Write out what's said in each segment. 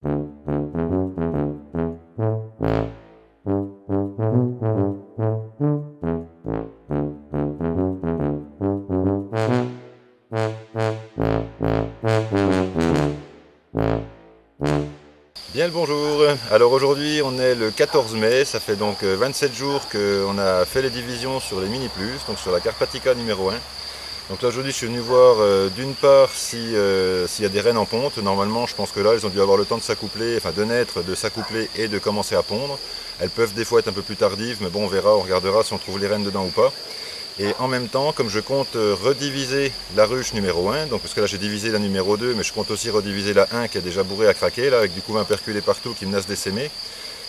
Bien le bonjour, alors aujourd'hui on est le 14 mai, ça fait donc 27 jours qu'on a fait les divisions sur les Mini Plus, donc sur la Carpatica numéro 1. Donc là aujourd'hui je suis venu voir d'une part s'il y a des rennes en ponte. Normalement je pense que là elles ont dû avoir le temps de s'accoupler, enfin de naître, de s'accoupler et de commencer à pondre. Elles peuvent des fois être un peu plus tardives, mais bon on verra, on regardera si on trouve les rennes dedans ou pas. Et en même temps, comme je compte rediviser la ruche numéro 1, donc parce que là j'ai divisé la numéro 2, mais je compte aussi rediviser la 1 qui est déjà bourrée à craquer, là, avec du couvain perculé partout qui menace d'essaimer.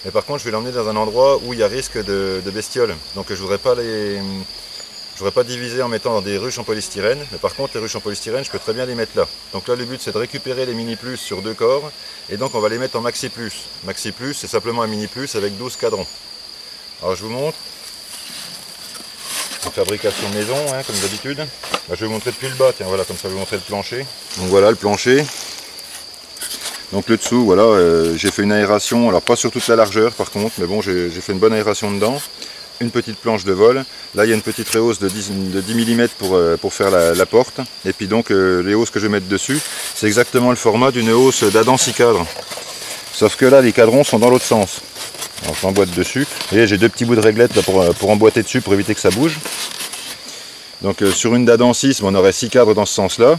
Mais par contre, je vais l'emmener dans un endroit où il y a risque de bestioles. Donc je voudrais pas diviser en mettant dans des ruches en polystyrène, mais par contre les ruches en polystyrène, je peux très bien les mettre là. Donc là le but c'est de récupérer les Mini Plus sur 2 corps, et donc on va les mettre en Maxi Plus. Maxi Plus c'est simplement un Mini Plus avec 12 cadrons. Alors je vous montre. En fabrication maison, hein, comme d'habitude. Là, je vais vous montrer depuis le bas, tiens, voilà, comme ça je vais vous montrer le plancher. Donc voilà le plancher. Donc le dessous, voilà, j'ai fait une aération, alors pas sur toute la largeur par contre, mais bon, j'ai fait une bonne aération dedans. Une petite planche de vol. Là, il y a une petite réhausse de 10 mm pour faire la porte. Et puis donc, les hausses que je vais mettre dessus, c'est exactement le format d'une hausse d'Adam 6 cadres. Sauf que là, les cadrons sont dans l'autre sens. Alors j'emboîte dessus. Vous voyez, j'ai 2 petits bouts de réglette là, pour emboîter dessus pour éviter que ça bouge. Donc sur une d'Adam 6, on aurait 6 cadres dans ce sens-là.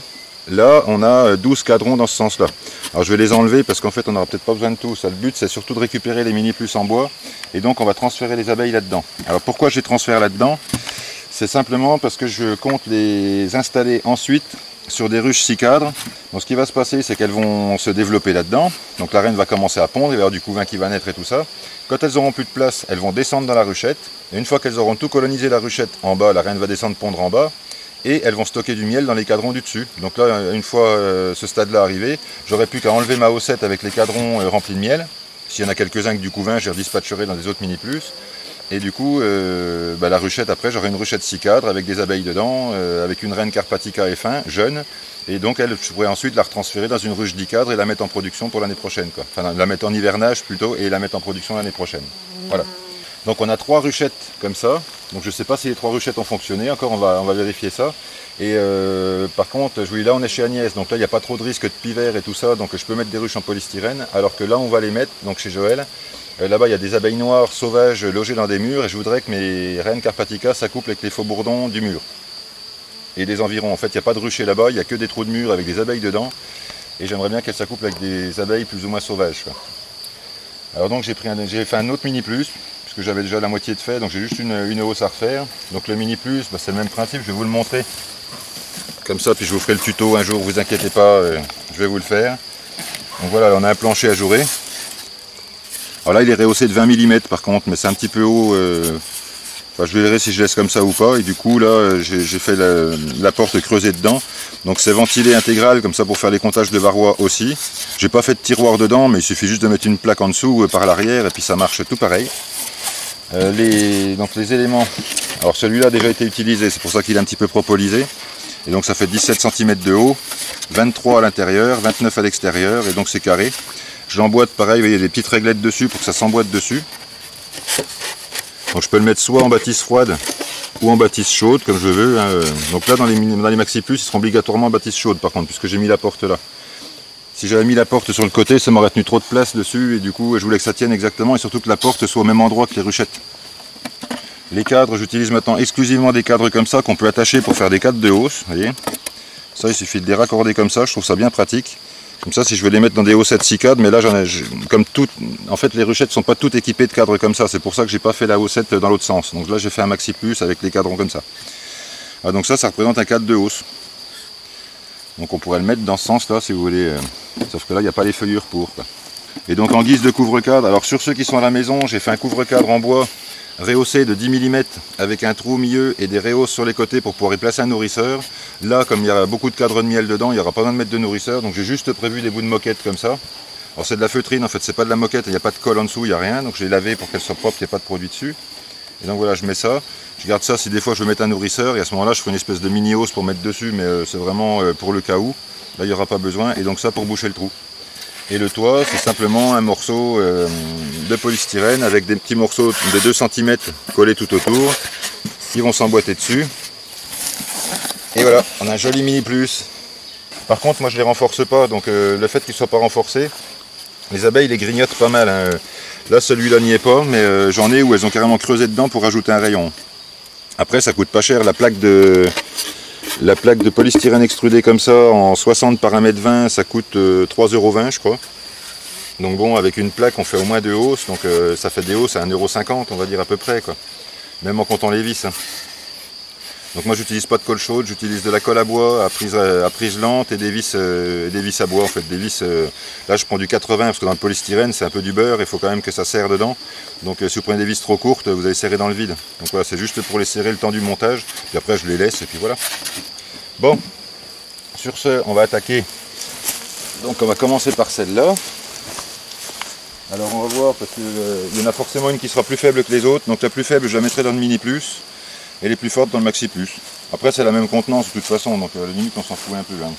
Là, on a 12 cadrons dans ce sens-là. Alors je vais les enlever parce qu'en fait, on n'aura peut-être pas besoin de tout. Ça, le but, c'est surtout de récupérer les Mini Plus en bois. Et donc, on va transférer les abeilles là-dedans. Alors pourquoi je les transfère là-dedans? C'est simplement parce que je compte les installer ensuite sur des ruches 6 cadres. Donc ce qui va se passer, c'est qu'elles vont se développer là-dedans. Donc la reine va commencer à pondre, il va y avoir du couvain qui va naître et tout ça. Quand elles auront plus de place, elles vont descendre dans la ruchette. Et une fois qu'elles auront tout colonisé la ruchette en bas, la reine va descendre pondre en bas. Et elles vont stocker du miel dans les cadrons du dessus. Donc là, une fois ce stade-là arrivé, j'aurai plus qu'à enlever ma haussette avec les cadrons remplis de miel. S'il y en a quelques-uns avec du couvain, je les redispatcherai dans des autres Mini Plus. Et du coup, la ruchette, après, j'aurai une ruchette 6 cadres avec des abeilles dedans, avec une reine Carpatica F1, jeune. Et donc, je pourrais ensuite la retransférer dans une ruche 10 cadres et la mettre en production pour l'année prochaine, quoi. Enfin, la mettre en hivernage plutôt et la mettre en production l'année prochaine. Voilà. Donc, on a 3 ruchettes comme ça. Donc, je ne sais pas si les 3 ruchettes ont fonctionné. Encore, on va vérifier ça. Et par contre, je vous dis, là, on est chez Agnès. Donc là, il n'y a pas trop de risque de pivert et tout ça. Donc, je peux mettre des ruches en polystyrène. Alors que là, on va les mettre, donc chez Joël. Là-bas, il y a des abeilles noires sauvages logées dans des murs et je voudrais que mes reines Carpatica s'accouplent avec les faux bourdons du mur et des environs. En fait, il n'y a pas de rucher là-bas, il n'y a que des trous de mur avec des abeilles dedans et j'aimerais bien qu'elles s'accouplent avec des abeilles plus ou moins sauvages, quoi. Alors donc, j'ai fait un autre Mini Plus puisque j'avais déjà la moitié de fait, donc j'ai juste une hausse à refaire. Donc le Mini Plus, c'est le même principe, je vais vous le montrer comme ça, puis je vous ferai le tuto un jour, vous inquiétez pas, je vais vous le faire. Donc voilà, on a un plancher ajouré. Alors là il est rehaussé de 20 mm par contre, mais c'est un petit peu haut, enfin, je verrai si je laisse comme ça ou pas. Et du coup là j'ai fait la porte creusée dedans. Donc c'est ventilé intégral comme ça pour faire les comptages de varroa aussi. J'ai pas fait de tiroir dedans, mais il suffit juste de mettre une plaque en dessous par l'arrière et puis ça marche tout pareil. Donc les éléments, alors celui-là a déjà été utilisé, c'est pour ça qu'il est un petit peu propolisé. Et donc ça fait 17 cm de haut, 23 à l'intérieur, 29 à l'extérieur et donc c'est carré. Je l'emboîte pareil, vous voyez, des petites réglettes dessus pour que ça s'emboîte dessus. Donc je peux le mettre soit en bâtisse froide ou en bâtisse chaude comme je veux, hein. Donc là dans les Maxi Plus, ils seront obligatoirement en bâtisse chaude par contre, puisque j'ai mis la porte là. Si j'avais mis la porte sur le côté, ça m'aurait tenu trop de place dessus et du coup je voulais que ça tienne exactement et surtout que la porte soit au même endroit que les ruchettes. Les cadres, j'utilise maintenant exclusivement des cadres comme ça qu'on peut attacher pour faire des cadres de hausse, vous voyez. Ça il suffit de les raccorder comme ça, je trouve ça bien pratique. Comme ça, si je veux les mettre dans des haussettes 6 cadres, mais là, comme toutes, en fait, les ruchettes ne sont pas toutes équipées de cadres comme ça. C'est pour ça que j'ai pas fait la haussette dans l'autre sens. Donc là, j'ai fait un Maxi Plus avec les cadrons comme ça. Ah, donc ça représente un cadre de hausse. Donc on pourrait le mettre dans ce sens-là, si vous voulez. Sauf que là, il n'y a pas les feuillures pour, quoi. Et donc en guise de couvre-cadre, alors sur ceux qui sont à la maison, j'ai fait un couvre-cadre en bois rehaussé de 10 mm avec un trou au milieu et des rehausses sur les côtés pour pouvoir y placer un nourrisseur. Là, comme il y a beaucoup de cadres de miel dedans, il n'y aura pas besoin de mettre de nourrisseur, donc j'ai juste prévu des bouts de moquette comme ça. Alors c'est de la feutrine, en fait, c'est pas de la moquette, il n'y a pas de colle en dessous, il n'y a rien, donc je l'ai lavé pour qu'elle soit propre, il n'y ait pas de produit dessus. Et donc voilà, je mets ça, je garde ça si des fois je veux mettre un nourrisseur, et à ce moment-là, je fais une espèce de mini hausse pour mettre dessus, mais c'est vraiment pour le cas où. Là, il n'y aura pas besoin, et donc ça pour boucher le trou. Et le toit, c'est simplement un morceau de polystyrène avec des petits morceaux de 2 cm collés tout autour qui vont s'emboîter dessus. Et voilà, on a un joli mini plus. Par contre, moi je les renforce pas, donc le fait qu'ils ne soient pas renforcés, les abeilles les grignotent pas mal. Hein. Là, celui-là n'y est pas, mais j'en ai où elles ont carrément creusé dedans pour rajouter un rayon. Après, ça coûte pas cher, la plaque de polystyrène extrudé comme ça, en 60 par 1,20 m, ça coûte 3,20 € je crois. Donc bon, avec une plaque, on fait au moins 2 hausses, donc ça fait des hausses à 1,50 €, on va dire à peu près, quoi. Même en comptant les vis. Hein. Donc moi j'utilise pas de colle chaude, j'utilise de la colle à bois à prise lente et des vis à bois en fait. Des vis, là je prends du 80 parce que dans le polystyrène c'est un peu du beurre, il faut quand même que ça serre dedans. Donc si vous prenez des vis trop courtes, vous allez serrer dans le vide. Donc voilà, c'est juste pour les serrer le temps du montage, puis après je les laisse et puis voilà. Bon, sur ce on va attaquer. Donc on va commencer par celle-là. Alors on va voir parce qu'il y en a forcément une qui sera plus faible que les autres. Donc la plus faible je la mettrai dans le mini plus. Et les plus fortes dans le maxi plus. Après c'est la même contenance de toute façon, donc à la limite on s'en fout un peu. Hein.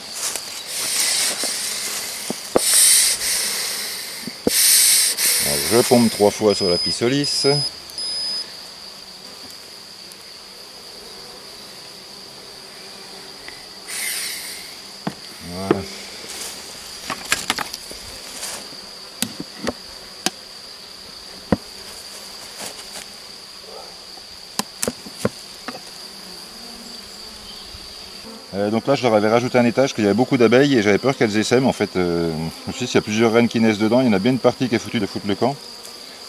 Alors, je pompe 3 fois sur la pissolisse. Voilà. Donc là je leur avais rajouté un étage, qu'il y avait beaucoup d'abeilles et j'avais peur qu'elles essaiment en fait. Je me suis dit s'il y a plusieurs reines qui naissent dedans, il y en a bien une partie qui est foutue de foutre le camp.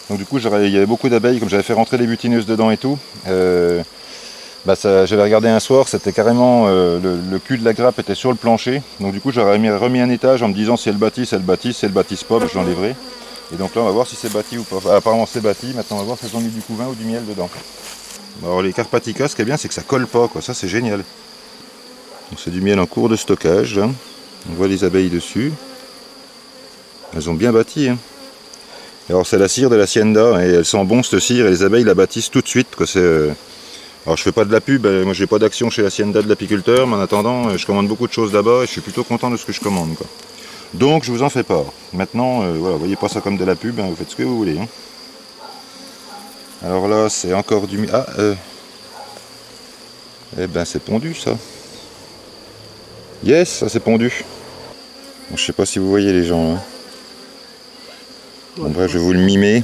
Donc du coup il y avait beaucoup d'abeilles, comme j'avais fait rentrer les butineuses dedans et tout. J'avais regardé un soir, c'était carrément le cul de la grappe était sur le plancher. Donc du coup j'aurais remis un étage en me disant si elles bâtissent, elles bâtissent, si elles bâtissent pas, je l'enlèverai. Et donc là on va voir si c'est bâti ou pas. Enfin, apparemment c'est bâti, maintenant on va voir si elles ont mis du couvain ou du miel dedans. Alors les Carpatica, ce qui est bien c'est que ça colle pas, quoi. Ça c'est génial. C'est du miel en cours de stockage, là. On voit les abeilles dessus. Elles ont bien bâti. Hein. Alors c'est la cire de l'Hacienda, et elle sent bon cette cire, et les abeilles la bâtissent tout de suite. Alors je fais pas de la pub, moi j'ai pas d'action chez l'Hacienda de l'apiculteur, mais en attendant je commande beaucoup de choses là-bas et je suis plutôt content de ce que je commande. Quoi. Donc je vous en fais part. Maintenant, voilà, voyez pas ça comme de la pub, hein, vous faites ce que vous voulez. Hein. Alors là c'est encore du miel. Ah, eh ben c'est pondu ça. Yes, ça c'est pondu. Bon, je sais pas si vous voyez les gens. Hein. Bon, bref, je vais vous le mimer.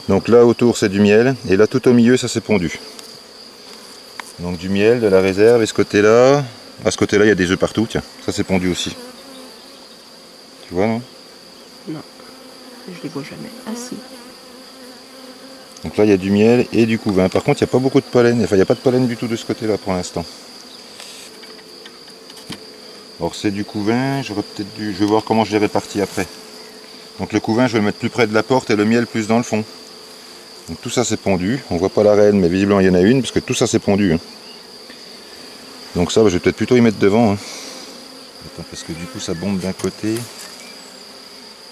Donc là autour c'est du miel et là tout au milieu ça c'est pondu. Donc du miel, de la réserve et ce côté-là. À ce côté-là il y a des œufs partout, tiens. Ça c'est pondu aussi. Tu vois non? Non, je les vois jamais. Ah si. Donc là il y a du miel et du couvain. Par contre il n'y a pas beaucoup de pollen. Enfin il n'y a pas de pollen du tout de ce côté-là pour l'instant. Alors c'est du couvain, j'aurais peut-être dû. Je vais voir comment je les répartis après. Donc le couvain je vais le mettre plus près de la porte et le miel plus dans le fond. Donc tout ça c'est pondu. On voit pas la reine mais visiblement il y en a une parce que tout ça c'est pondu. Hein. Donc ça je vais peut-être plutôt y mettre devant. Hein. Attends, parce que du coup ça bombe d'un côté. Il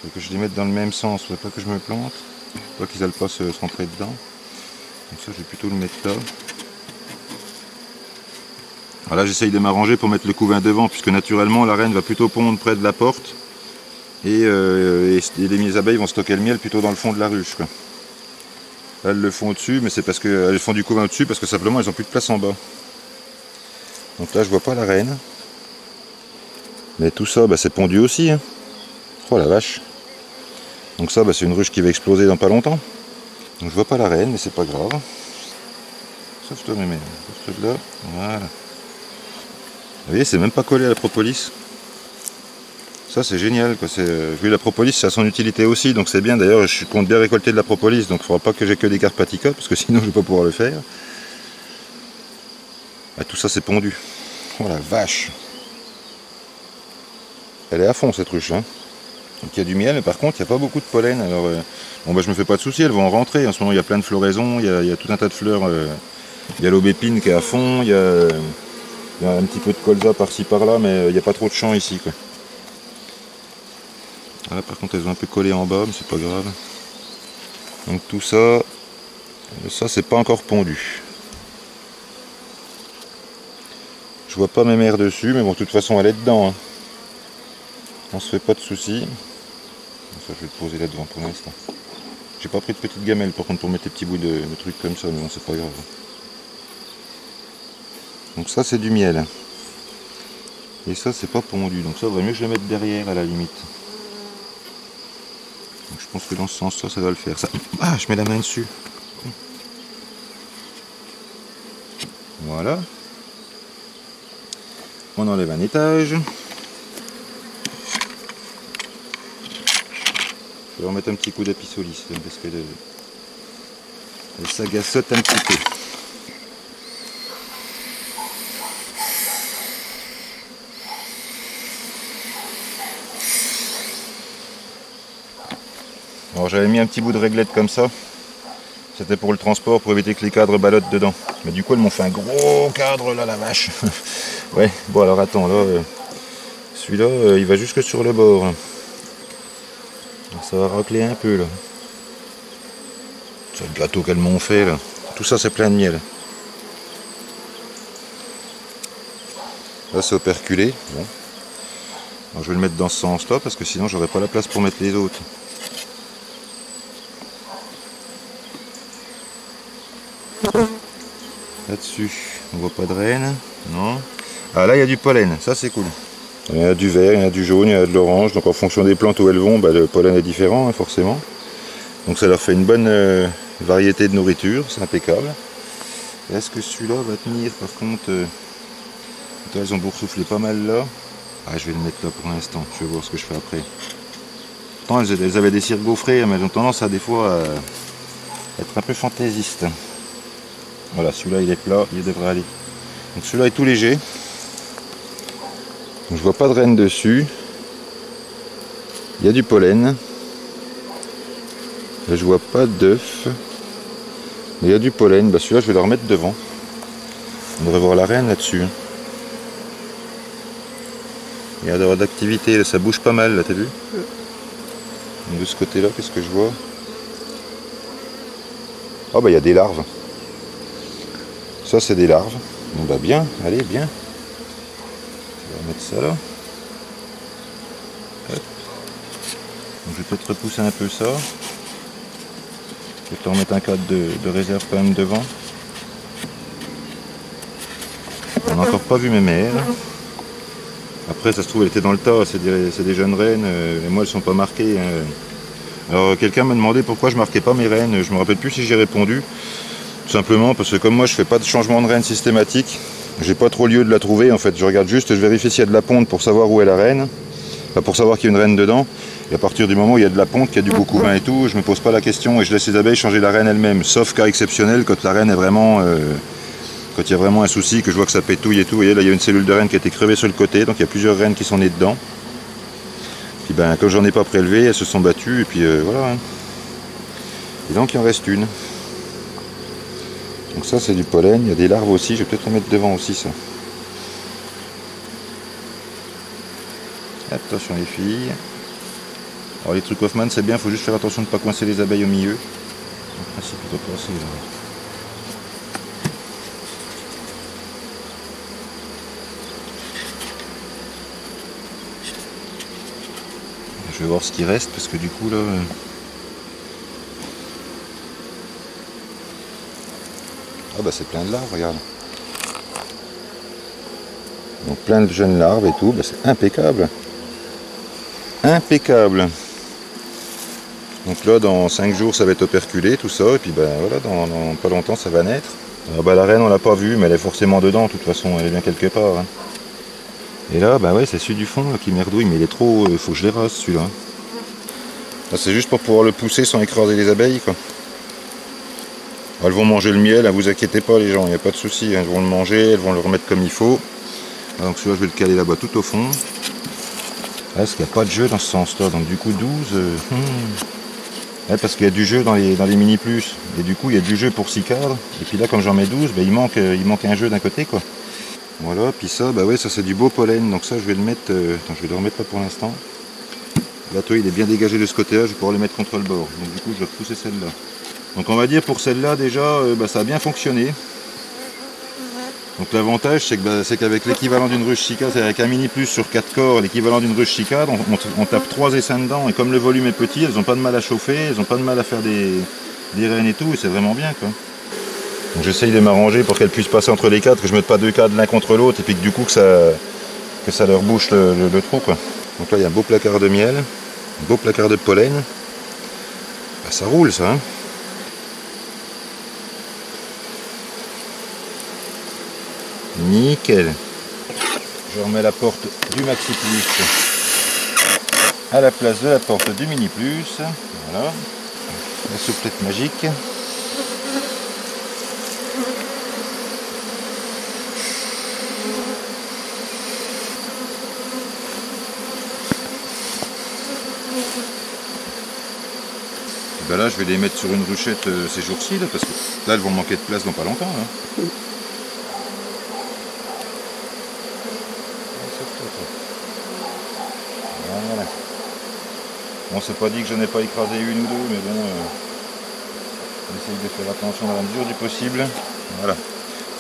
faut que je les mette dans le même sens, il ne faut pas que je me plante. Pas qu'ils n'aillent pas se rentrer dedans. Donc ça je vais plutôt le mettre là. Alors là j'essaye de m'arranger pour mettre le couvain devant puisque naturellement la reine va plutôt pondre près de la porte et les abeilles vont stocker le miel plutôt dans le fond de la ruche. Quoi. Là, elles le font au-dessus mais c'est parce qu'elles font du couvain au-dessus parce que simplement elles n'ont plus de place en bas. Donc là je vois pas la reine. Mais tout ça c'est pondu aussi. Hein. Oh la vache. Donc ça c'est une ruche qui va exploser dans pas longtemps. Donc je vois pas la reine mais c'est pas grave. Sauf toi mémé. Sauf toi de là. Voilà. Vous voyez, c'est même pas collé à la propolis. Ça c'est génial quoi. Vu la propolis, ça a son utilité aussi, donc c'est bien. D'ailleurs, je compte bien récolter de la propolis, donc il ne faudra pas que j'ai que des Carpatica, parce que sinon je ne vais pas pouvoir le faire. Ah, tout ça c'est pondu. Oh la vache. Elle est à fond cette ruche. Hein. Donc il y a du miel, mais par contre il n'y a pas beaucoup de pollen. Alors bon, je me fais pas de soucis, elles vont en rentrer. En ce moment il y a plein de floraisons, il y a tout un tas de fleurs. Il y a l'aubépine qui est à fond, il y a un petit peu de colza par-ci par-là, mais il n'y a pas trop de champs ici. Quoi. Là par contre elles ont un peu collé en bas, mais c'est pas grave. Donc tout ça, c'est pas encore pondu. Je vois pas mes mères dessus, mais bon de toute façon elle est dedans. Hein. On se fait pas de soucis. Ça je vais le poser là devant pour l'instant. J'ai pas pris de petite gamelle par contre pour mettre des petits bouts de trucs comme ça, mais bon c'est pas grave. Donc ça c'est du miel. Et ça c'est pas pondu, donc ça vaut mieux que je le mette derrière à la limite. Donc je pense que dans ce sens là ça va le faire. Ça... Ah, je mets la main dessus. Voilà. On enlève un étage. Je vais remettre un petit coup d'apissolis parce que elle s'agaçote un petit peu. Alors j'avais mis un petit bout de réglette comme ça. C'était pour le transport, pour éviter que les cadres ballottent dedans. Mais du coup, elles m'ont fait un gros cadre là, la vache. Ouais, bon alors attends, là, celui-là, il va jusque sur le bord. Ça va racler un peu là. C'est le gâteau qu'elles m'ont fait là. Tout ça, c'est plein de miel. Là, c'est operculé. Bon. Alors, je vais le mettre dans ce sens-là parce que sinon, j'aurai pas la place pour mettre les autres. Là-dessus, on voit pas de reine, non. Ah là, il y a du pollen, ça c'est cool. Il y a du vert, il y a du jaune, il y a de l'orange. Donc en fonction des plantes où elles vont, bah, le pollen est différent, hein, forcément. Donc ça leur fait une bonne variété de nourriture, c'est impeccable. Est-ce que celui-là va tenir par contre elles ont boursouflé pas mal là. Ah, je vais le mettre là pour l'instant, je vais voir ce que je fais après. Pourtant, elles avaient des cires gaufrées, mais elles ont tendance à des fois à être un peu fantaisistes. Voilà, celui-là il est plat, il devrait aller. Donc celui-là est tout léger. Donc, je vois pas de reine dessus. Il y a du pollen. Là, je vois pas d'œuf. Mais il y a du pollen. Bah, celui-là je vais le remettre devant. On devrait voir la reine là-dessus. Il y a d'avoir d'activité, ça bouge pas mal là, t'as vu? De ce côté-là, qu'est-ce que je vois? Ah bah il y a des larves. Ça c'est des larves. Bon bah bien, allez bien. Je vais remettre ça là. Hop. Donc, je vais peut-être repousser un peu ça. Je vais te remettre un cadre de réserve quand même devant. On n'a encore pas vu mes mères. Après ça se trouve elle était dans le tas, c'est des jeunes reines, et moi elles sont pas marquées. Hein. Alors quelqu'un m'a demandé pourquoi je marquais pas mes reines, je me rappelle plus si j'ai répondu. Tout simplement parce que comme moi je fais pas de changement de reine systématique, j'ai pas trop lieu de la trouver en fait. Je regarde juste, je vérifie s'il y a de la ponte pour savoir où est la reine, enfin, pour savoir qu'il y a une reine dedans. Et à partir du moment où il y a de la ponte, qu'il y a du beau couvain et tout, je me pose pas la question et je laisse les abeilles changer la reine elle-même. Sauf cas exceptionnel quand la reine est vraiment, quand il y a vraiment un souci, que je vois que ça pétouille et tout. Vous voyez là il y a une cellule de reine qui a été crevée sur le côté, donc il y a plusieurs reines qui sont nées dedans. Puis ben comme j'en ai pas prélevé, elles se sont battues et puis voilà. Hein. Et donc il en reste une. Donc ça c'est du pollen, il y a des larves aussi, je vais peut-être en mettre devant aussi ça. Attention les filles. Alors les trucs Hoffman c'est bien, il faut juste faire attention de ne pas coincer les abeilles au milieu. En principe il doit passer là. Je vais voir ce qui reste parce que du coup là... Ah bah c'est plein de larves, regarde. Donc plein de jeunes larves et tout, bah c'est impeccable. Impeccable. Donc là dans 5 jours ça va être operculé tout ça, et puis ben voilà, dans pas longtemps ça va naître. Alors, bah la reine on l'a pas vue, mais elle est forcément dedans, de toute façon elle est bien quelque part. Hein. Et là bah ouais c'est celui du fond là, qui merdouille, mais il est trop... faut que je les rase celui-là. Là c'est juste pour pouvoir le pousser sans écraser les abeilles quoi. Elles vont manger le miel, ne vous inquiétez pas les gens, il n'y a pas de souci, elles vont le manger, elles vont le remettre comme il faut. Donc celui-là je vais le caler là-bas tout au fond. Là, parce qu'il n'y a pas de jeu dans ce sens-là, donc du coup 12... Ouais, parce qu'il y a du jeu dans les mini plus, et du coup il y a du jeu pour 6 cadres, et puis là comme j'en mets 12, bah, il manque un jeu d'un côté quoi. Voilà, puis ça, bah ouais, ça c'est du beau pollen, donc ça je vais le mettre, attends, je vais le remettre là pour l'instant. Là toi il est bien dégagé de ce côté-là, je vais pouvoir le mettre contre le bord, donc du coup je vais repousser celle-là. Donc on va dire pour celle-là déjà, bah, ça a bien fonctionné. Donc l'avantage c'est qu'avec l'équivalent d'une ruche Chica, c'est avec un mini plus sur 4 corps, l'équivalent d'une ruche Chica, on tape 3 essaims dedans et comme le volume est petit, elles n'ont pas de mal à chauffer, elles n'ont pas de mal à faire des rênes et tout, et c'est vraiment bien quoi. Donc j'essaye de m'arranger pour qu'elles puissent passer entre les cadres, que je mette pas 2 cadres l'un contre l'autre et puis que du coup que ça leur bouche le trou quoi. Donc là il y a un beau placard de miel, un beau placard de pollen. Bah, ça roule ça hein. Nickel. Je remets la porte du Maxi Plus à la place de la porte du Mini Plus. Voilà. La souplette magique. Ben là, je vais les mettre sur une ruchette ces jours-ci, parce que là, elles vont manquer de place dans pas longtemps. Là. Voilà. Bon, c'est pas dit que je n'ai pas écrasé une ou deux, mais bon, j'essaye de faire attention dans la mesure du possible. Voilà.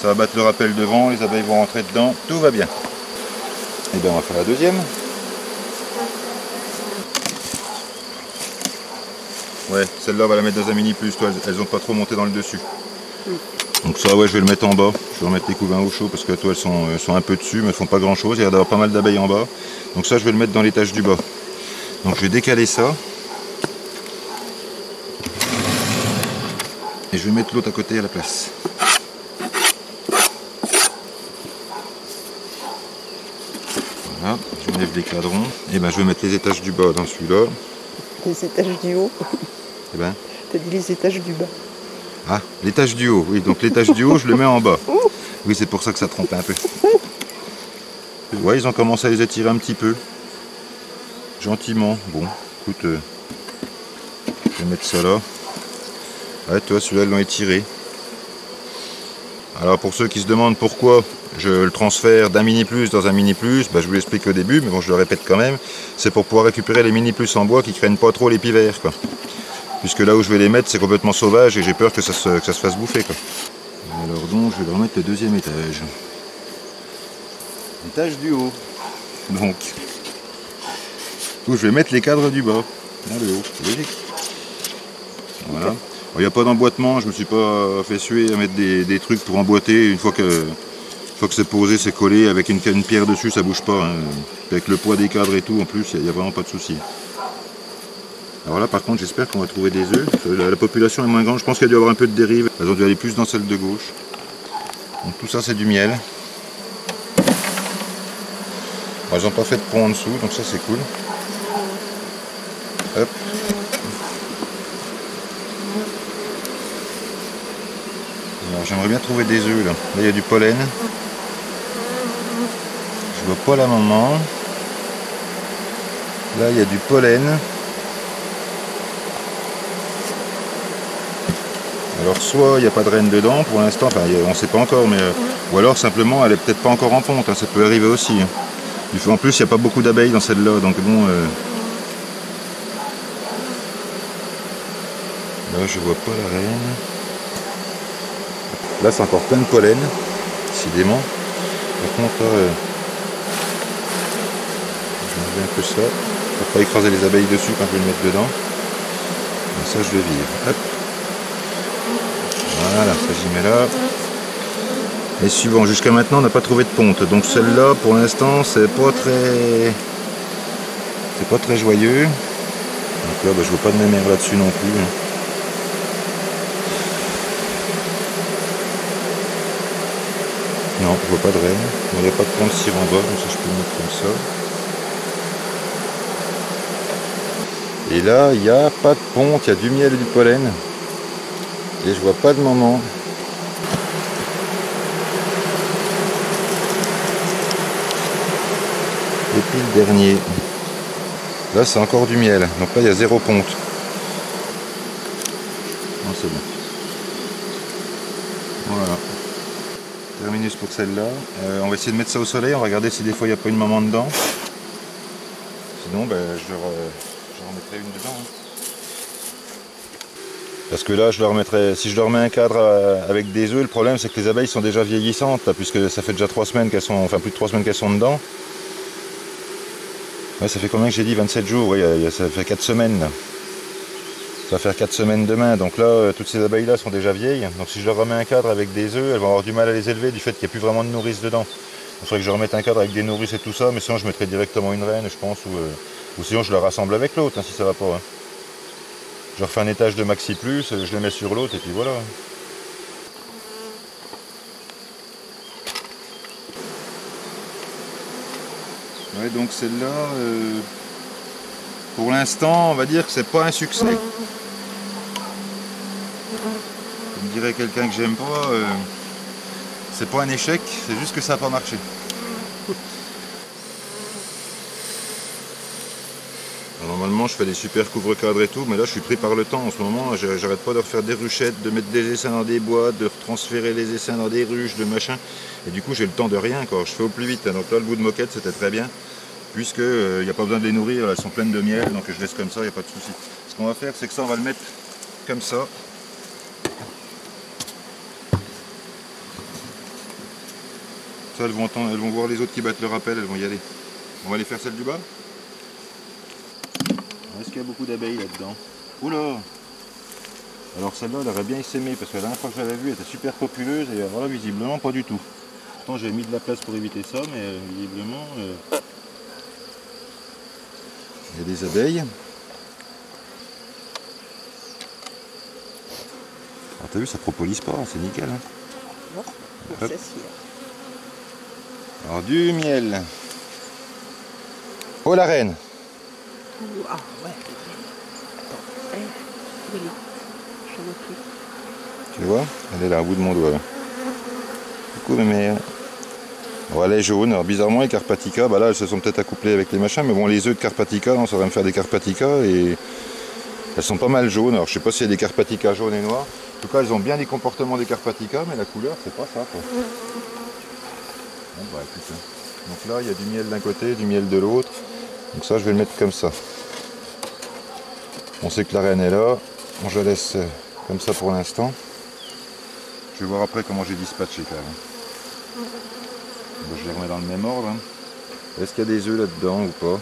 Ça va battre le rappel devant, les abeilles vont rentrer dedans, tout va bien. Et bien, on va faire la deuxième. Ouais, celle-là, on va la mettre dans un mini plus, toi, elles n'ont pas trop monté dans le dessus. Donc ça, ouais, je vais le mettre en bas. Je vais remettre les couvains au chaud parce que toi, elles sont un peu dessus, mais elles font pas grand-chose. Il y a d'avoir pas mal d'abeilles en bas. Donc ça, je vais le mettre dans l'étage du bas. Donc je vais décaler ça. Et je vais mettre l'autre à côté à la place. Voilà, j'enlève les cadrons. Et ben je vais mettre les étages du bas dans celui-là. Les étages du haut. Et ben. T'as dit les étages du bas. Ah, l'étage du haut, oui, donc l'étage du haut, je le mets en bas. Oui, c'est pour ça que ça trompe un peu. Ouais, ils ont commencé à les étirer un petit peu. Gentiment. Bon, écoute, je vais mettre ça là. Ouais, toi, celui-là, ils l'ont étiré. Alors, pour ceux qui se demandent pourquoi je le transfère d'un mini plus dans un mini plus, bah, je vous l'explique au début, mais bon, je le répète quand même. C'est pour pouvoir récupérer les mini plus en bois qui craignent pas trop les pivers, quoi. Puisque là où je vais les mettre, c'est complètement sauvage et j'ai peur que ça se fasse bouffer, quoi. Alors donc, je vais leur mettre le deuxième étage. L'étage du haut. Donc, je vais mettre les cadres du bas. Dans le haut, c'est logique. Voilà. Il n'y a pas d'emboîtement, je me suis pas fait suer à mettre des trucs pour emboîter. Une fois que c'est posé, c'est collé, avec une pierre dessus, ça bouge pas. Hein. Avec le poids des cadres et tout, en plus, il n'y a vraiment pas de souci. Alors là, par contre, j'espère qu'on va trouver des œufs. La population est moins grande, je pense qu'il y a dû y avoir un peu de dérive. Elles ont dû aller plus dans celle de gauche. Donc tout ça, c'est du miel. Bon, elles n'ont pas fait de pont en dessous, donc ça, c'est cool. Hop. Alors, j'aimerais bien trouver des œufs, là. Là, il y a du pollen. Je vois pas la maman. Là, il y a du pollen. Alors soit il n'y a pas de reine dedans pour l'instant, enfin on ne sait pas encore, mais ou alors simplement elle est peut-être pas encore en ponte, hein, ça peut arriver aussi. Hein. En plus il n'y a pas beaucoup d'abeilles dans celle-là, donc bon. Là je vois pas la reine. Là c'est encore plein de pollen, décidément. Par contre là, je vais un peu ça, pour pas écraser les abeilles dessus quand je vais le mettre dedans. Et ça je vais vivre. Hop. Voilà, ça j'y mets là. Et suivant, jusqu'à maintenant on n'a pas trouvé de ponte. Donc celle-là pour l'instant c'est pas très joyeux. Donc là bah, je vois pas de mémère là-dessus non plus. Hein. Non, je vois pas de reine. Il n'y a pas de ponte cire en bas, donc ça je peux le mettre comme ça. Et là il n'y a pas de ponte, il y a du miel et du pollen. Et je vois pas de maman. Et puis le dernier. Là c'est encore du miel. Donc là il y a 0 ponte. Non, c'est bon. Voilà. Terminus pour celle-là. On va essayer de mettre ça au soleil. On va regarder si des fois il n'y a pas une maman dedans. Sinon ben, je remettrai une dedans. Hein. Parce que là, si je leur mets un cadre avec des œufs, le problème c'est que les abeilles sont déjà vieillissantes, là, puisque ça fait déjà 3 semaines qu'elles sont, enfin plus de 3 semaines qu'elles sont dedans. Ouais, ça fait combien que j'ai dit? 27 jours, oui, ça fait 4 semaines. Là. Ça va faire 4 semaines demain, donc là, toutes ces abeilles-là sont déjà vieilles. Donc si je leur remets un cadre avec des œufs, elles vont avoir du mal à les élever du fait qu'il n'y a plus vraiment de nourrice dedans. Il faudrait que je remette un cadre avec des nourrices et tout ça, mais sinon je mettrais directement une reine, je pense, ou sinon je le rassemble avec l'autre, hein, si ça va pas. Hein. Je refais un étage de maxi plus, je les mets sur l'autre et puis voilà. Ouais, donc celle-là, pour l'instant, on va dire que c'est pas un succès. Comme dirait quelqu'un que j'aime pas, c'est pas un échec, c'est juste que ça n'a pas marché. Alors, normalement, je fais des super couvre-cadres et tout, mais là, je suis pris par le temps en ce moment. J'arrête pas de refaire des ruchettes, de mettre des essaims dans des boîtes, de transférer les essaims dans des ruches, de machin. Et du coup, j'ai le temps de rien, quoi. Je fais au plus vite. Donc là, le bout de moquette, c'était très bien. Puisque il n'y a pas besoin de les nourrir, elles sont pleines de miel, donc je laisse comme ça, il n'y a pas de souci. Ce qu'on va faire, c'est que ça, on va le mettre comme ça. Ça, elles vont voir les autres qui battent le rappel, elles vont y aller. On va aller faire celle du bas. Est-ce qu'il y a beaucoup d'abeilles là-dedans? Oula! Alors celle-là, elle aurait bien essaimé, parce que la dernière fois que je l'avais vue, elle était super populeuse, et voilà, visiblement pas du tout. Pourtant, j'ai mis de la place pour éviter ça, mais visiblement... il y a des abeilles. Ah, t'as vu, ça propolise pas, c'est nickel. Hein. Non, hop. Alors du miel. Oh la reine. Ah ouais. Attends. Où elle est? Je vois plus. Tu vois? Elle est là, au bout de mon doigt. Là. Coucou mais... Bon, elle est jaune. Alors bizarrement les Carpatica, bah là elles se sont peut-être accouplées avec les machins, mais bon les œufs de Carpatica, on saurait me faire des Carpatica et elles sont pas mal jaunes. Alors je sais pas s'il y a des Carpatica jaunes et noirs. En tout cas elles ont bien les comportements des Carpatica, mais la couleur c'est pas ça quoi. Bon bah écoute. Donc là il y a du miel d'un côté, du miel de l'autre. Donc ça je vais le mettre comme ça. On sait que la reine est là. Bon, je la laisse comme ça pour l'instant. Je vais voir après comment j'ai dispatché quand même. Bon, je les remets dans le même ordre. Hein. Est-ce qu'il y a des œufs là-dedans ou pas?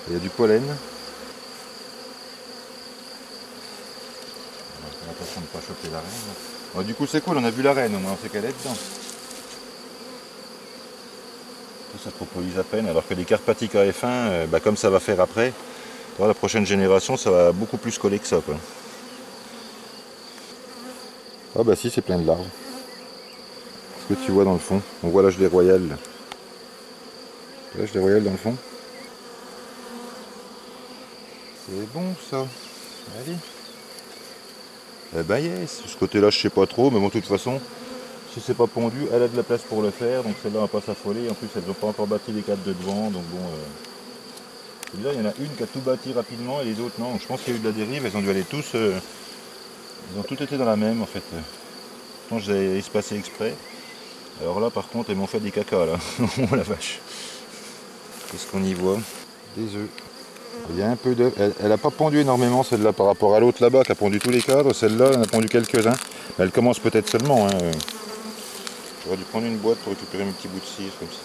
Il y a du pollen. Attention de ne pas choper la reine. Bon, du coup c'est cool, on a vu la reine, au moins on sait qu'elle est dedans. Ça propolise à peine, alors que les Carpatica F1, bah, comme ça va faire après, la prochaine génération ça va beaucoup plus coller que ça. Quoi. Ah bah si, c'est plein de larves. Ce que tu vois dans le fond. On voit l'âge des royales. L'âge des royales dans le fond. C'est bon ça. Allez. Eh ben yes. Ce côté-là, je sais pas trop, mais bon, de toute façon, si c'est pas pondu, elle a de la place pour le faire. Donc celle-là, on va pas s'affoler. En plus, elles n'ont pas encore bâti les cadres de devant. Donc bon. Là, il y en a une qui a tout bâti rapidement et les autres non. Donc, je pense qu'il y a eu de la dérive. Elles ont dû aller tous. Ils ont tout été dans la même en fait. Pourtant, je les ai espacés exprès. Alors là, par contre, elles m'ont fait des caca là. Oh la vache. Qu'est-ce qu'on y voit? Des œufs. Il y a un peu d'œufs. Elle n'a pas pondu énormément celle-là par rapport à l'autre là-bas qui a pondu tous les cadres. Celle-là, elle en a pondu quelques-uns. Elle commence peut-être seulement. Hein. J'aurais dû prendre une boîte pour récupérer mes petits bouts de cire comme ça.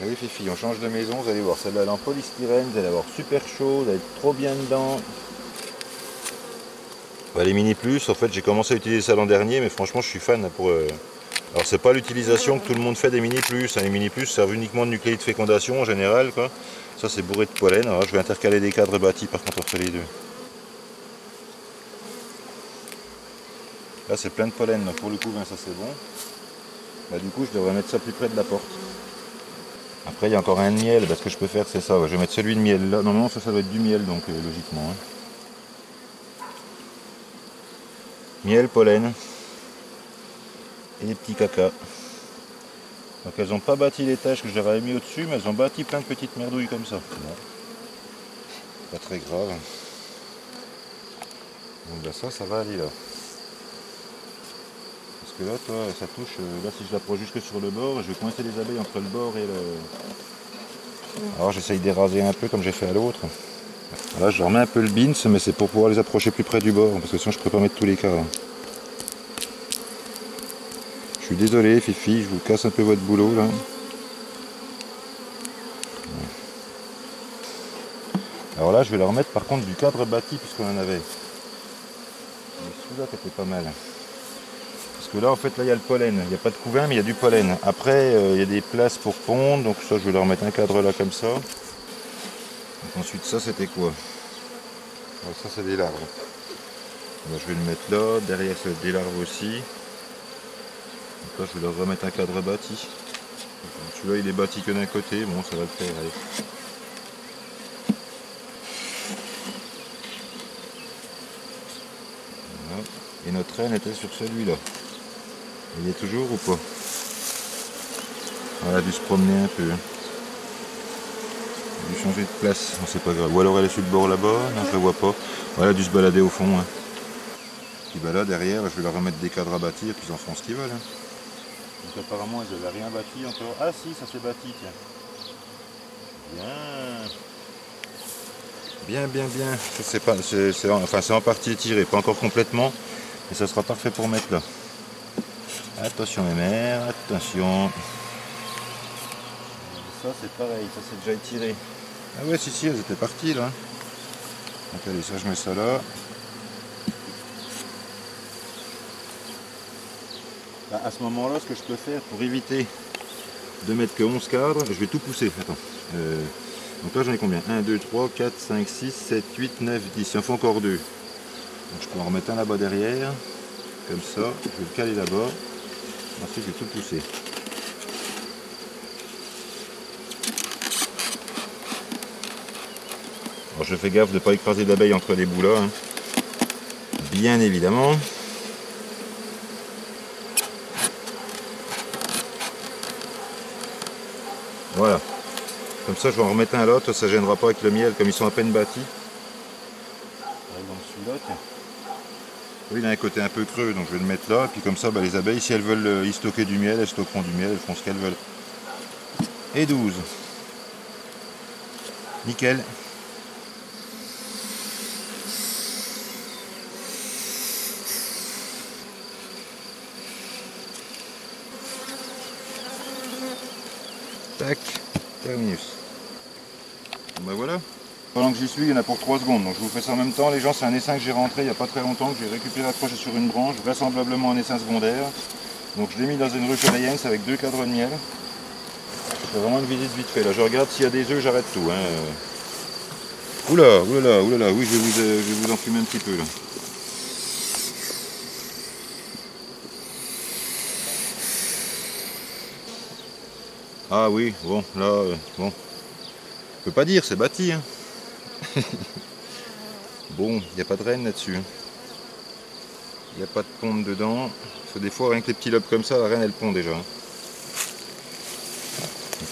Allez Fifi, on change de maison, vous allez voir. Celle-là, elle est en polystyrène, vous allez avoir super chaud, vous allez être trop bien dedans. Bah, les mini plus, en fait, j'ai commencé à utiliser ça l'an dernier, mais franchement, je suis fan pour. Alors, c'est pas l'utilisation que tout le monde fait des mini plus. Hein. Les mini plus servent uniquement de nucléi de fécondation en général, quoi. Ça, c'est bourré de pollen. Alors, je vais intercaler des cadres bâtis par contre entre les deux. Là, c'est plein de pollen, donc pour le coup, ben, ça c'est bon. Bah, du coup, je devrais mettre ça plus près de la porte. Après, il y a encore un de miel. Bah, ce que je peux faire, c'est ça. Ouais. Je vais mettre celui de miel là. Normalement, ça doit être du miel, donc logiquement. Hein. Miel, pollen et des petits caca. Donc elles n'ont pas bâti l'étage que je leur avais mis au-dessus, mais elles ont bâti plein de petites merdouilles comme ça. Bon. Pas très grave. Donc là, ça va aller là. Parce que là, toi, ça touche. Là, si je l'approche jusque sur le bord, je vais coincer les abeilles entre le bord et le... Alors j'essaye d'éraser un peu comme j'ai fait à l'autre. Là je remets un peu le beans, mais c'est pour pouvoir les approcher plus près du bord, parce que sinon je ne peux pas mettre tous les cadres. Je suis désolé Fifi, je vous casse un peu votre boulot là. Alors là je vais leur mettre par contre du cadre bâti puisqu'on en avait. Celui-là qui était pas mal. Parce que là en fait là il y a le pollen, il n'y a pas de couvain mais il y a du pollen. Après il y a des places pour pondre, donc ça je vais leur mettre un cadre là comme ça. Donc, ensuite ça c'était quoi? Alors, ça c'est des larves. Alors, je vais le mettre là, derrière c'est des larves aussi. Donc là je vais leur remettre un cadre bâti. Celui-là il est bâti que d'un côté, bon ça va le faire, allez. Voilà. Et notre reine était sur celui-là. Il y est toujours ou pas? Elle a dû se promener un peu. Elle a dû changer de place, non, c'est pas grave. Ou alors elle est sur le bord là-bas, non je la vois pas. Elle a dû se balader au fond. Hein. Puis bah là derrière, je vais leur remettre des cadres à bâtir et puis ils en font ce qu'ils veulent. Hein. Donc apparemment ils n'avaient rien bâti encore. Ah si, ça s'est bâti, tiens. Bien. Bien. Je sais pas, c'est en partie étiré, pas encore complètement. Et ça sera parfait pour mettre là. Attention mes mères, attention. Ça c'est pareil, ça c'est déjà étiré. Ah ouais si elles étaient parties là. Donc allez, ça je mets ça là. Bah, à ce moment là, ce que je peux faire pour éviter de mettre que 11 cadres, je vais tout pousser. Attends. Donc là j'en ai combien? 1, 2, 3, 4, 5, 6, 7, 8, 9, 10. Il en faut encore 2. Donc je peux en remettre un là-bas derrière. Comme ça. Je vais le caler là-bas. Ensuite je vais tout pousser. Alors je fais gaffe de ne pas écraser d'abeilles entre les bouts là. Hein. Bien évidemment. Voilà. Comme ça je vais en remettre un là, ça ne gênera pas avec le miel comme ils sont à peine bâtis. Celui-là, tiens. Oui, il a un côté un peu creux, donc je vais le mettre là, et puis comme ça bah, les abeilles, si elles veulent y stocker du miel, elles stockeront du miel, elles feront ce qu'elles veulent. Et 12. Nickel. Tac, terminus. Bah voilà. Pendant que j'y suis, il y en a pour 3 secondes, donc je vous fais ça en même temps. Les gens, c'est un essaim que j'ai rentré il n'y a pas très longtemps, que j'ai récupéré accroché sur une branche, vraisemblablement un essaim secondaire. Donc je l'ai mis dans une ruche à Layens avec 2 cadres de miel. C'est vraiment une visite vite fait. Là, je regarde s'il y a des œufs, j'arrête tout. Hein. Oula, oui, je vais vous enfumer un petit peu là. Ah oui, bon, là, bon. Je peux pas dire, c'est bâti. Hein. Bon, il n'y a pas de reine là-dessus. Il n'y a pas de ponte dedans. Parce que des fois, rien que les petits lobes comme ça, la reine elle pond déjà. Donc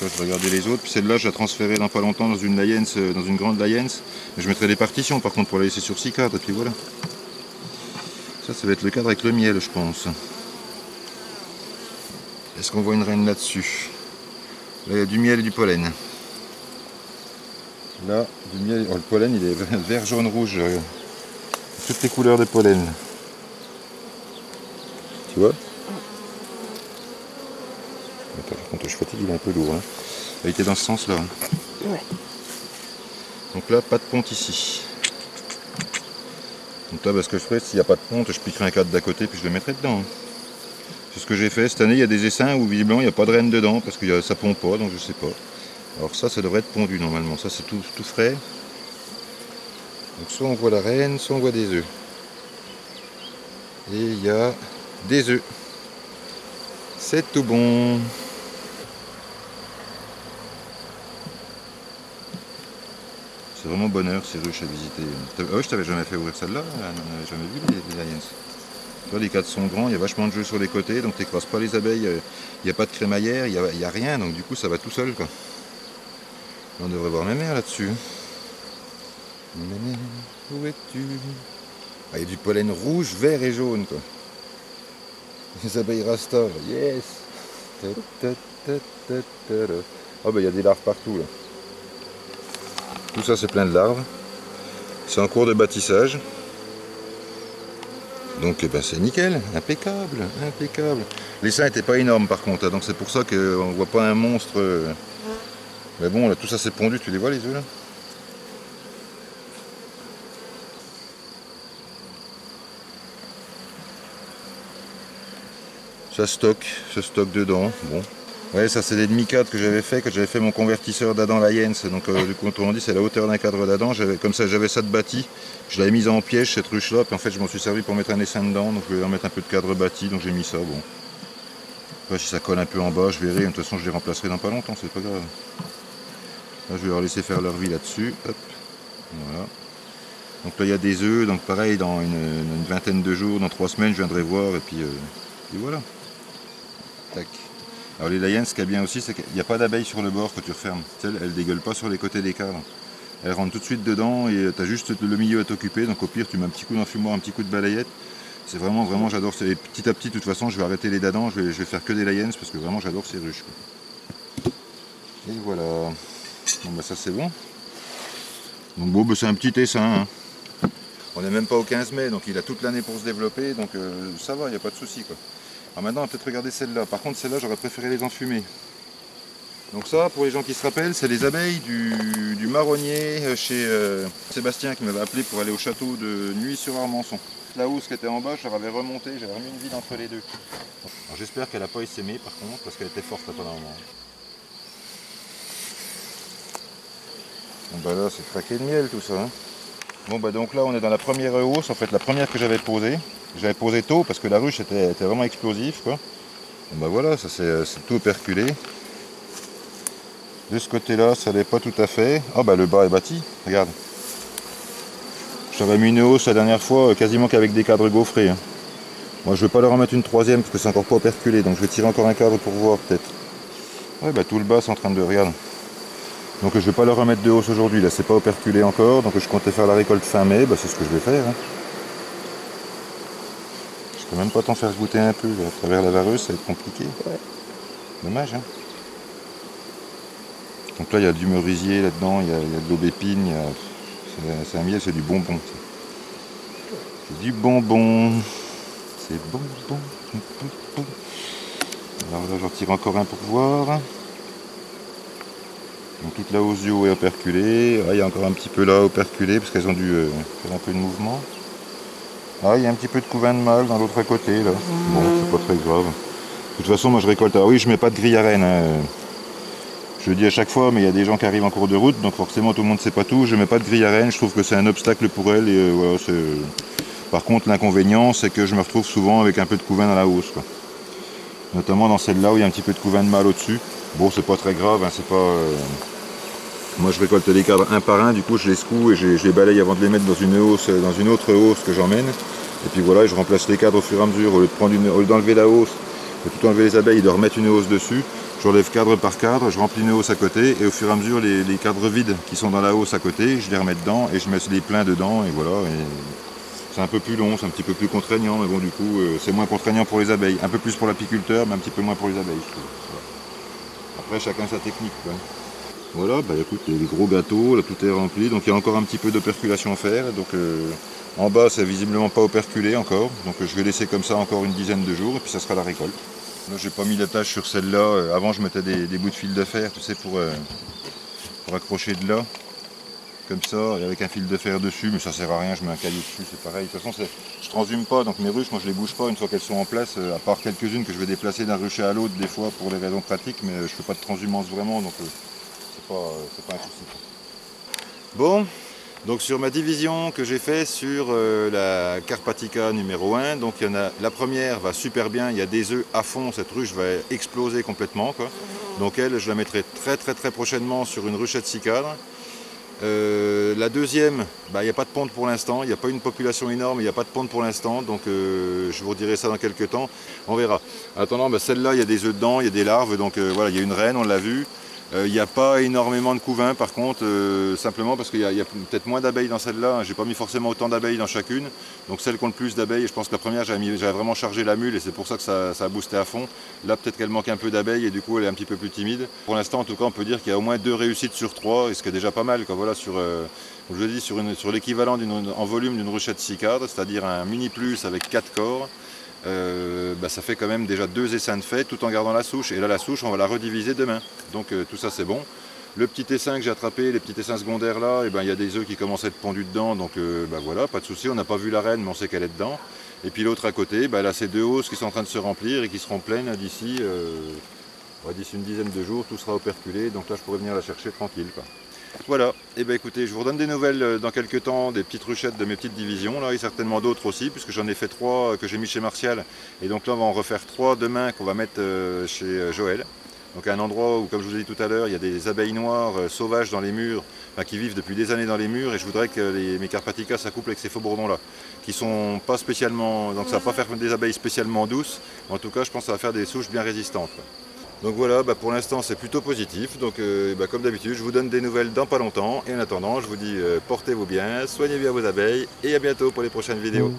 là, je vais regarder les autres. Puis celle-là, je la transférerai dans pas longtemps dans une Layens, dans une grande Layens. Mais je mettrai des partitions par contre pour la laisser sur 6 cadres. Et puis voilà. Ça va être le cadre avec le miel, je pense. Est-ce qu'on voit une reine là-dessus? Là, il y a du miel et du pollen. Là, du miel. Oh, le pollen, il est vert, jaune, rouge. Toutes les couleurs de pollen. Tu vois? Attends, par contre, je fatigue, il est un peu lourd. Hein. Il était dans ce sens-là. Hein. Ouais. Donc là, pas de ponte ici. Donc là, bah, ce que je ferai, s'il n'y a pas de ponte, je piquerai un cadre d'à côté, puis je le mettrai dedans. Hein. C'est ce que j'ai fait. Cette année, il y a des essaims où visiblement, il n'y a pas de reine dedans, parce que ça pond pas, donc je sais pas. Alors ça devrait être pondu normalement. Ça, c'est tout frais. Donc soit on voit la reine, soit on voit des œufs. Et il y a des œufs. C'est tout bon. C'est vraiment bonheur ces ruches à visiter. Ah ouais, je t'avais jamais fait ouvrir celle-là, on n'avait jamais vu les Layens. Les cadres sont grands, il y a vachement de jeux sur les côtés, donc tu n'écrases pas les abeilles, il n'y a pas de crémaillère, il n'y a rien, donc du coup ça va tout seul quoi. On devrait voir ma mère là-dessus. Où es-tu? Ah, il y a du pollen rouge, vert et jaune quoi. Les abeilles rasta, yes. Oh bah il y a des larves partout là. Tout ça c'est plein de larves. C'est en cours de bâtissage. Donc ben, c'est nickel, impeccable, impeccable. Les seins n'étaient pas énormes par contre, hein, donc c'est pour ça qu'on ne voit pas un monstre. Mais bon, là tout ça c'est pondu, tu les vois les œufs là? Ça stocke dedans. Bon. Ouais, ça c'est des demi-cadres que j'avais fait quand j'avais fait mon convertisseur d'Adam Lyens. Donc du coup, autrement dit, c'est la hauteur d'un cadre d'Adam. Comme ça, j'avais ça de bâti. Je l'avais mise en piège cette ruche là. Puis en fait, je m'en suis servi pour mettre un essaim dedans. Donc je vais en mettre un peu de cadre bâti. Donc j'ai mis ça. Bon. Après, si ça colle un peu en bas, je verrai. De toute façon, je les remplacerai dans pas longtemps. C'est pas grave. Là, je vais leur laisser faire leur vie là-dessus. Hop. Voilà. Donc là, il y a des œufs. Donc pareil, dans une vingtaine de jours, dans 3 semaines, je viendrai voir. Et puis voilà. Tac. Alors les Lyens, ce qui est bien aussi, c'est qu'il n'y a pas d'abeilles sur le bord que tu refermes. Elles ne dégueulent pas sur les côtés des cadres. Elles rentrent tout de suite dedans et tu as juste le milieu à t'occuper. Donc au pire, tu mets un petit coup d'enfumoir, un petit coup de balayette. C'est vraiment, j'adore. Petit à petit, de toute façon, je vais arrêter les dadans. Je vais faire que des Lyens parce que vraiment, j'adore ces ruches, quoi. Et voilà. Bon, bah ça, c'est bon. Donc bon, bah, c'est un petit essaim. Hein. On n'est même pas au 15 mai, donc il a toute l'année pour se développer. Donc ça va, il n'y a pas de souci, quoi. Alors maintenant on va peut-être regarder celle-là. Par contre celle-là j'aurais préféré les enfumer. Donc ça, pour les gens qui se rappellent, c'est les abeilles du marronnier chez Sébastien qui m'avait appelé pour aller au château de Nuit-sur-Armançon. La housse qui était en bas, je leur avais remonté, j'avais remis une vide entre les deux. J'espère qu'elle n'a pas essaimé par contre, parce qu'elle était forte pendant un moment. Bon bah là c'est craqué de miel tout ça. Hein. Bon bah donc là on est dans la première hausse, en fait la première que j'avais posée. J'avais posé tôt parce que la ruche était vraiment explosive, quoi. Bon bah voilà, ça c'est tout operculé. De ce côté-là, ça l'est pas tout à fait. Ah bah le bas est bâti, regarde. J'avais mis une hausse la dernière fois quasiment qu'avec des cadres gaufrés. Hein. Moi je vais pas leur en mettre une troisième parce que c'est encore pas operculé, donc je vais tirer encore un cadre pour voir peut-être. Ouais bah tout le bas c'est en train de regarder. Donc je vais pas leur remettre de hausse aujourd'hui, là c'est pas operculé encore, donc je comptais faire la récolte fin mai, bah c'est ce que je vais faire. Hein. Je peux même pas t'en faire goûter un peu, là, à travers la vareuse, ça va être compliqué. Ouais. Dommage, hein. Donc là, il y a du merisier là-dedans, il y a de l'aubépine, c'est un miel, c'est du bonbon. C'est du bonbon. C'est bonbon. Alors là, j'en tire encore un pour voir. Donc toute la hausse du haut est operculée. Ah, il y a encore un petit peu là operculé, parce qu'elles ont dû faire un peu de mouvement. Ah, il y a un petit peu de couvain de mâle dans l'autre côté, là. Bon, c'est pas très grave. De toute façon, moi je récolte. Ah oui, je mets pas de grille à reine. Hein. Je le dis à chaque fois, mais il y a des gens qui arrivent en cours de route, donc forcément tout le monde ne sait pas tout. Je mets pas de grille à reine, je trouve que c'est un obstacle pour elles. Et, voilà, par contre, l'inconvénient, c'est que je me retrouve souvent avec un peu de couvain dans la hausse, quoi. Notamment dans celle-là où il y a un petit peu de couvain de mâle au-dessus. Bon, c'est pas très grave, hein, c'est pas. Moi, je récolte les cadres un par un, du coup, je les secoue et je les balaye avant de les mettre dans une hausse, dans une autre hausse que j'emmène. Et puis voilà, je remplace les cadres au fur et à mesure. Au lieu d'enlever la hausse, de tout enlever les abeilles et de remettre une hausse dessus, j'enlève cadre par cadre, je remplis une hausse à côté et au fur et à mesure, les cadres vides qui sont dans la hausse à côté, je les remets dedans et je mets les pleins dedans et voilà. Et c'est un peu plus long, c'est un petit peu plus contraignant, mais bon, du coup, c'est moins contraignant pour les abeilles. Un peu plus pour l'apiculteur, mais un petit peu moins pour les abeilles, je trouve. Voilà. Après, chacun sa technique, quoi. Voilà, bah écoute, les gros gâteaux, là tout est rempli, donc il y a encore un petit peu d'operculation à faire. Donc en bas, c'est visiblement pas operculé encore, donc je vais laisser comme ça encore une dizaine de jours et puis ça sera la récolte. Là, j'ai pas mis l'attache sur celle-là. Avant, je mettais des bouts de fil de fer, tu sais, pour accrocher de là, comme ça, et avec un fil de fer dessus, mais ça sert à rien, je mets un caillou dessus, c'est pareil. De toute façon, je transhume pas, donc mes ruches, moi je les bouge pas une fois qu'elles sont en place, à part quelques-unes que je vais déplacer d'un rucher à l'autre des fois pour des raisons pratiques, mais je fais pas de transhumance vraiment, donc c'est pas un souci. Bon, donc sur ma division que j'ai fait sur la Carpatica numéro 1, donc il y en a, la première va super bien, il y a des œufs à fond, cette ruche va exploser complètement, quoi. Donc elle, je la mettrai très prochainement sur une ruchette 6 cadres. La deuxième, il n'y a pas de ponte pour l'instant, il n'y a pas une population énorme, il n'y a pas de ponte pour l'instant, donc je vous redirai ça dans quelques temps, on verra. En attendant, celle-là, il y a des œufs dedans, il y a des larves, donc voilà, il y a une reine, on l'a vu. Il n'y a pas énormément de couvains par contre, simplement parce qu'il y a peut-être moins d'abeilles dans celle-là. J'ai pas mis forcément autant d'abeilles dans chacune. Donc celle qui ont le plus d'abeilles, je pense que la première j'avais vraiment chargé la mule et c'est pour ça que ça a boosté à fond. Là peut-être qu'elle manque un peu d'abeilles et du coup elle est un petit peu plus timide. Pour l'instant en tout cas on peut dire qu'il y a au moins 2 réussites sur 3, et ce qui est déjà pas mal. Quoi. Voilà, comme je dis, sur l'équivalent en volume d'une ruchette cicadre, c'est-à-dire un mini plus avec 4 corps. Ça fait quand même déjà 2 essaims de fait tout en gardant la souche, et là la souche on va la rediviser demain, donc tout ça c'est bon. Le petit essaim que j'ai attrapé, les petits essaims secondaires là, il y a des œufs qui commencent à être pondus dedans, donc voilà, pas de souci, on n'a pas vu la reine mais on sait qu'elle est dedans. Et puis l'autre à côté, là c'est 2 hausses qui sont en train de se remplir et qui seront pleines d'ici une dizaine de jours, tout sera operculé, donc là je pourrais venir la chercher tranquille, quoi. Voilà, et écoutez, je vous redonne des nouvelles dans quelques temps, des petites ruchettes de mes petites divisions, là, et certainement d'autres aussi, puisque j'en ai fait 3 que j'ai mis chez Martial, et donc là on va en refaire 3 demain qu'on va mettre chez Joël. Donc à un endroit où, comme je vous ai dit tout à l'heure, il y a des abeilles noires sauvages dans les murs, qui vivent depuis des années dans les murs, et je voudrais que mes Carpathia s'accouplent avec ces faux bourdons là, qui sont pas spécialement, donc ça va pas faire des abeilles spécialement douces, mais en tout cas je pense que ça va faire des souches bien résistantes. Donc voilà, pour l'instant c'est plutôt positif, donc comme d'habitude je vous donne des nouvelles dans pas longtemps, et en attendant je vous dis portez-vous bien, soignez bien vos abeilles, et à bientôt pour les prochaines vidéos.